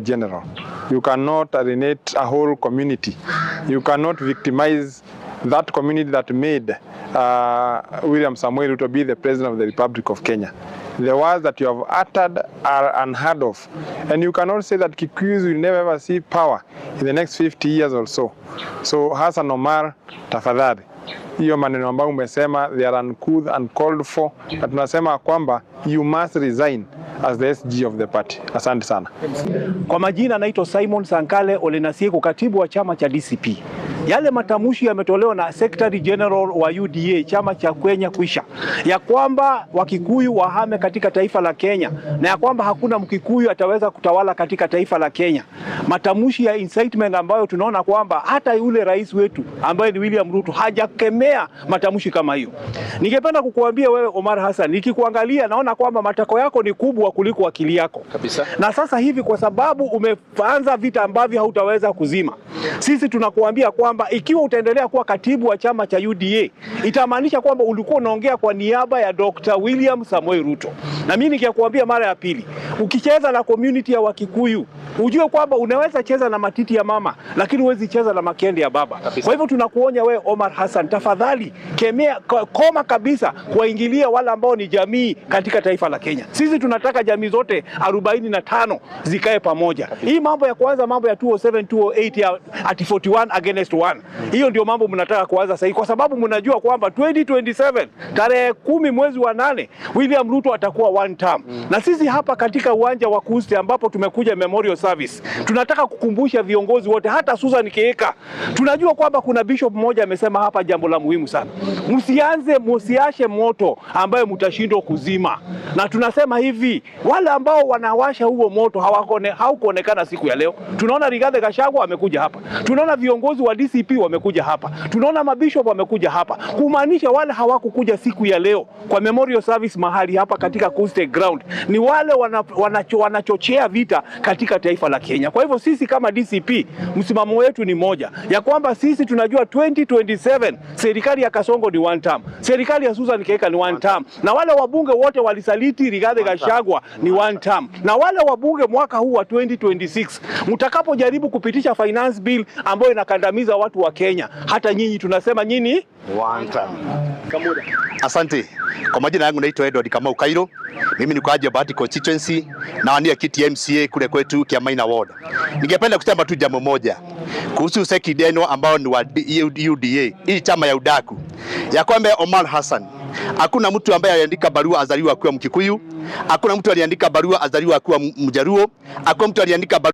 general. You cannot alienate a whole community. You cannot victimize that community that made William Samoei Ruto be the president of the Republic of Kenya. The words that you have uttered are unheard of. And you cannot say that Kikuyus will never ever see power in the next 50 years or so. So Hassan Omar, tafadhali, hiyo maneno ambayo umesema they are uncouth and called for, na tunasema kwamba you must resign as the SG of the party. Asante sana. Kwa majina naitwa Simon Sankale Ole Nasieko, katibu wa chama cha DCP. Yale matamushi yametolewa na Secretary General wa UDA, chama cha Kenya Kwisha, ya kwamba Wakikuyu wahame katika taifa la Kenya na ya kwamba hakuna Mkikuyu ataweza kutawala katika taifa la Kenya. Matamushi ya incitement ambayo tunaona kwamba hata yule rais wetu ambaye ni William Ruto hajakemea matamushi kama hiyo. Ningependa kukuambia wewe Omar Hassan, nikikuangalia naona kwamba matako yako ni kubwa kuliko akili yako. Kabisa. Na sasa hivi kwa sababu umeanza vita ambavyo hautaweza kuzima, sisi tunakuambia kwamba ikiwa utaendelea kuwa katibu wa chama cha UDA, itamaanisha kwamba ulikuwa unaongea kwa niaba ya Dr. William Samoei Ruto. Na mimi nikikwambia mara ya pili, ukicheza na community ya Wakikuyu, ujue kwamba unaweza cheza na matiti ya mama, lakini huwezi cheza na makende ya baba. Kabisa. Kwa hivyo tunakuonya wewe Omar Hassan, tafadhali kemea, koma kabisa kuwaingilia wale ambao ni jamii katika taifa la Kenya. Sisi tunataka jamii zote 45 zikae pamoja. Hii mambo ya kuanza mambo ya 207 208 ya ati 41 against 1. Hiyo ndio mambo mnataka kuanza sasa, kwa sababu mnajua kwamba 2027 tarehe 10 mwezi wa 8 William Ruto atakuwa one term. Na sisi hapa katika uwanja wa Kuste ambapo tumekuja memorial service, tunataka kukumbusha viongozi wote, hata Susan Kihika. Tunajua kwamba kuna bishop mmoja amesema hapa jambo la muhimu sana. Msiashe moto ambayo mtashindwa kuzima. Na tunasema hivi, wale ambao wanawasha huo moto haukuonekana siku ya leo. Tunaona Rigathi Gachagua amekuja hapa. Tunaona viongozi wa DCP wamekuja hapa. Tunaona mabishop wamekuja hapa. Kumaanisha wale hawakukuja siku ya leo kwa memorial service mahali hapa katika Kuste ground. Ni wale wanachochea vita katika taifa la Kenya. Kwa hivyo sisi kama DCP, msimamo wetu ni moja, ya kwamba sisi tunajua 2027 serikali ya Kasongo ni one term. Serikali ya Susan Kihika ni one term. Na wale wabunge wote walisaliti Rigathi Gachagua ni one term. Na wale wabunge mwaka huu wa 2026 mtakapojaribu kupitisha finance bill ambayo inakandamiza watu wa Kenya, hata nyinyi tunasema nyinyi One time. Kamuda. Asante. Kwa majina yangu naitwa Edward Kamau Kairo. Mimi ni mkaaji wa Bahati constituency na wania kiti MCA kule kwetu Kiamaina ward. Ningependa kusema tu jambo moja kuhusu Sekideno ambao ni wa UDA, hii chama ya udaku, ya kwamba Omar Hassan, hakuna mtu ambaye aliandika barua azaliwa akiwa Mkikuyu, hakuna mtu aliandika barua azaliwa akiwa Mjaruo, hakuna mtu aliandika barua